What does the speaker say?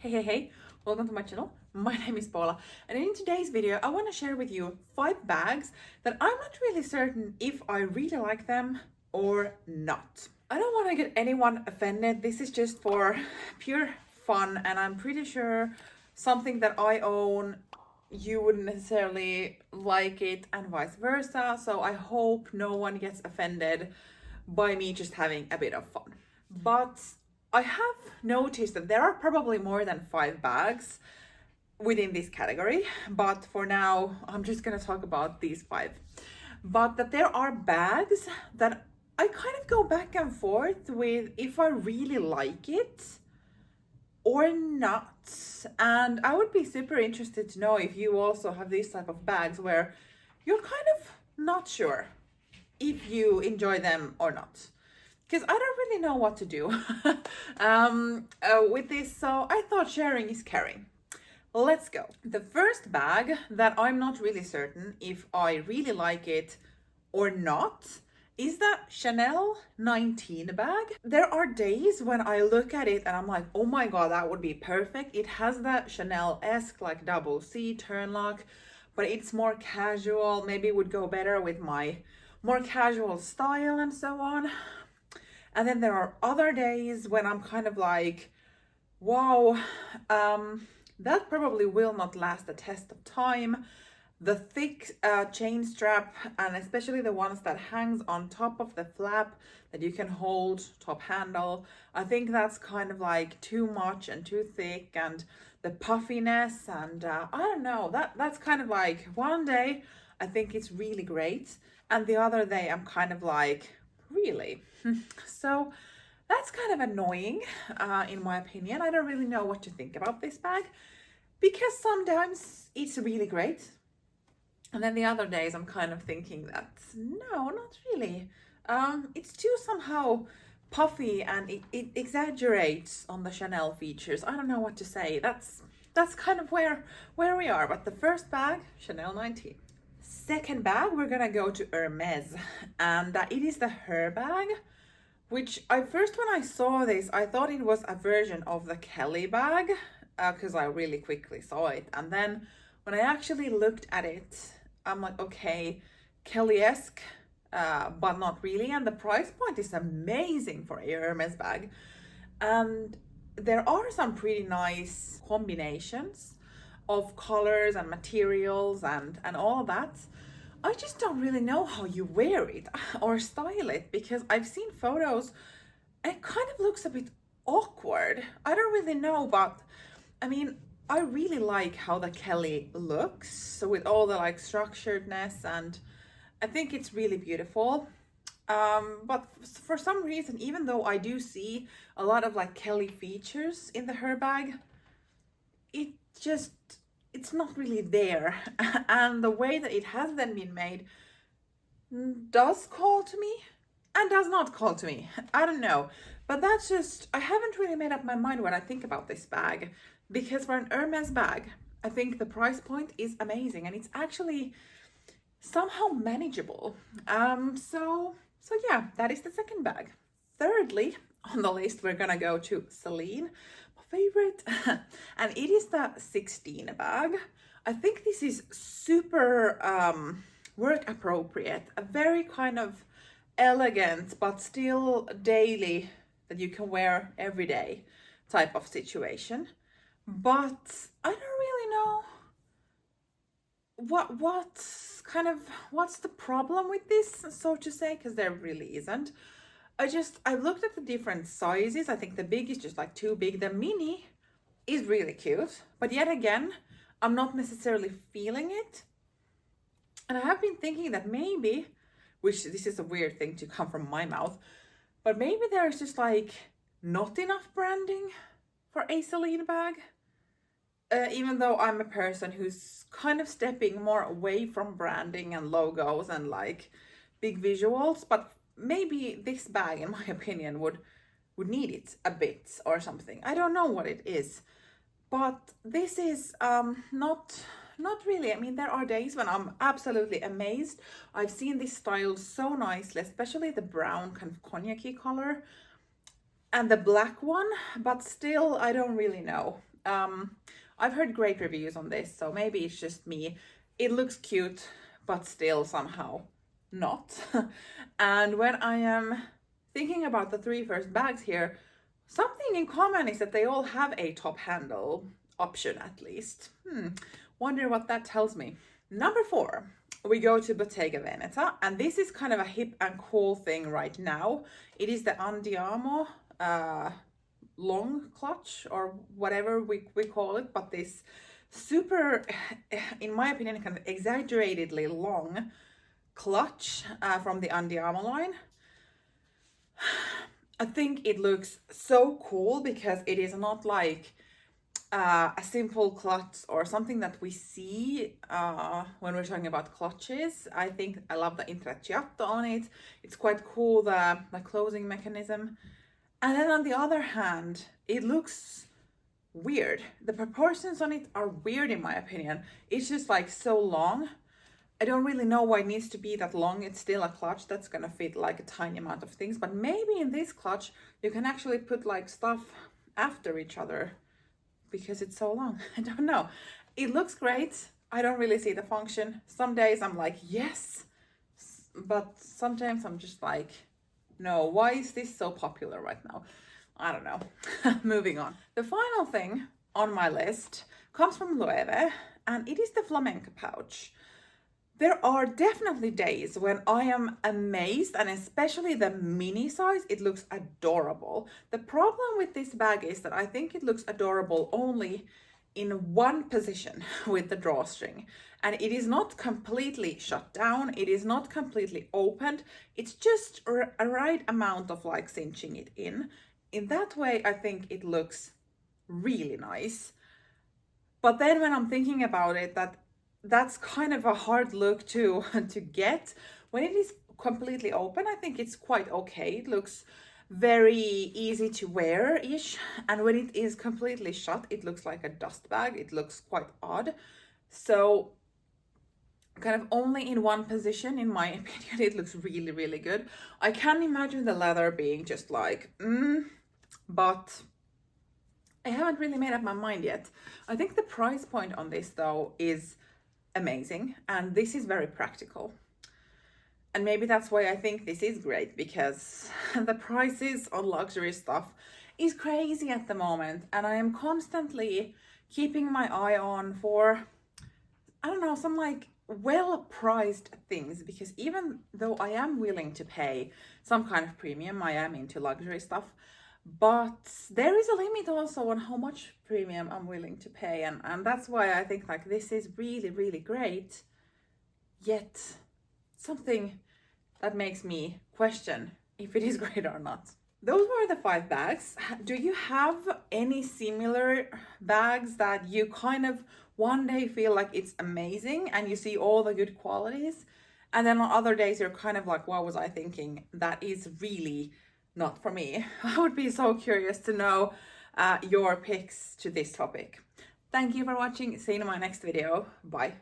Hey, welcome to my channel. My name is Paula, and in today's video I want to share with you 5 bags that I'm not really certain if I really like them or not. I don't want to get anyone offended. This is just for pure fun, and I'm pretty sure something that I own, you wouldn't necessarily like it and vice versa. So I hope no one gets offended by me just having a bit of fun. But I have noticed that there are probably more than 5 bags within this category, but for now I'm just gonna talk about these 5. But that there are bags that I kind of go back and forth with if I really like it or not. And I would be super interested to know if you also have these type of bags where you're kind of not sure if you enjoy them or not, because I don't really know what to do with this. So I thought sharing is caring. Let's go. The first bag that I'm not really certain if I really like it or not is the Chanel 19 bag. There are days when I look at it and I'm like, oh my god, that would be perfect. It has that Chanel-esque like double C turn lock, but it's more casual. Maybe it would go better with my more casual style and so on. And then there are other days when I'm kind of like, wow, that probably will not last the test of time. The thick chain strap, and especially the ones that hangs on top of the flap that you can hold, top handle, I think that's kind of like too much and too thick, and the puffiness, and I don't know, that's kind of like one day I think it's really great, and the other day I'm kind of like, really? So that's kind of annoying in my opinion. I don't really know what to think about this bag, because sometimes it's really great, and then the other days I'm kind of thinking that no, not really. It's too somehow puffy, and it exaggerates on the Chanel features. I don't know what to say. That's kind of where we are. But the first bag, Chanel 19. Second bag, we're gonna go to Hermes, and it is the Herbag, which when I saw this, I thought it was a version of the Kelly bag, because I really quickly saw it. And then when I actually looked at it, I'm like, okay, Kelly-esque, but not really. And the price point is amazing for a Hermes bag. And there are some pretty nice combinations of colors and materials and all that. I just don't really know how you wear it or style it, because I've seen photos and it kind of looks a bit awkward. I don't really know, but I mean, I really like how the Kelly looks, so with all the like structuredness, and I think it's really beautiful. But for some reason, even though I do see a lot of like Kelly features in the Herbag, it's not really there. And the way that it has then been made does call to me and does not call to me. I don't know, but that's just, I haven't really made up my mind when I think about this bag, because for an Hermes bag, I think the price point is amazing, and it's actually somehow manageable. So yeah, that is the second bag. Thirdly on the list, we're gonna go to Celine, my favorite, and it is the 16 bag. I think this is super work appropriate, a very kind of elegant but still daily, that you can wear every day type of situation. But I don't really know what's the problem with this, so to say, because there really isn't. I looked at the different sizes. I think the big is just like too big. The mini is really cute, but yet again, I'm not necessarily feeling it. And I have been thinking that maybe, which this is a weird thing to come from my mouth, but maybe there's just like not enough branding for a Celine bag. Even though I'm a person who's kind of stepping more away from branding and logos and like big visuals, but maybe this bag, in my opinion, would need it a bit or something. I don't know what it is, but this is not really. I mean, there are days when I'm absolutely amazed. I've seen this style so nicely, especially the brown kind of cognac-y color and the black one, but still I don't really know. I've heard great reviews on this, so maybe it's just me. It looks cute, but still somehow not. And when I am thinking about the three first bags here, something in common is that they all have a top handle option at least. Wonder what that tells me. Number 4, we go to Bottega Veneta, and this is kind of a hip and cool thing right now. It is the Andiamo long clutch, or whatever we call it, but this super, in my opinion, kind of exaggeratedly long clutch from the Andiamo line. I think it looks so cool because it is not like a simple clutch or something that we see when we're talking about clutches. I think I love the intrecciato on it. It's quite cool, the closing mechanism. And then on the other hand, it looks weird. The proportions on it are weird in my opinion. It's just like so long. I don't really know why it needs to be that long. It's still a clutch that's gonna fit like a tiny amount of things, but maybe in this clutch you can actually put like stuff after each other because it's so long. I don't know. It looks great. I don't really see the function. Some days I'm like, yes, but sometimes I'm just like, no, why is this so popular right now? I don't know. Moving on. The final thing on my list comes from Loewe, and it is the Flamenco pouch. There are definitely days when I am amazed, and especially the mini size, it looks adorable. The problem with this bag is that I think it looks adorable only in one position with the drawstring, and it is not completely shut down, it is not completely opened, it's just a right amount of like cinching it in. In that way, I think it looks really nice. But then when I'm thinking about it, that's kind of a hard look to get. When it is completely open, I think it's quite okay. It looks very easy to wear-ish. And when it is completely shut, it looks like a dust bag. It looks quite odd. So kind of only in one position, in my opinion, it looks really, really good. I can imagine the leather being just like, but I haven't really made up my mind yet. I think the price point on this though is amazing, and this is very practical. And maybe that's why I think this is great, because the prices on luxury stuff is crazy at the moment, and I am constantly keeping my eye on for, I don't know, some like well-priced things, because even though I am willing to pay some kind of premium, I am into luxury stuff, but there is a limit also on how much premium I'm willing to pay, and that's why I think like this is really, really great, yet something that makes me question if it is great or not. Those were the 5 bags. Do you have any similar bags that you kind of one day feel like it's amazing and you see all the good qualities, and then on other days you're kind of like, what was I thinking? That is really not for me. I would be so curious to know your picks to this topic. Thank you for watching. See you in my next video. Bye.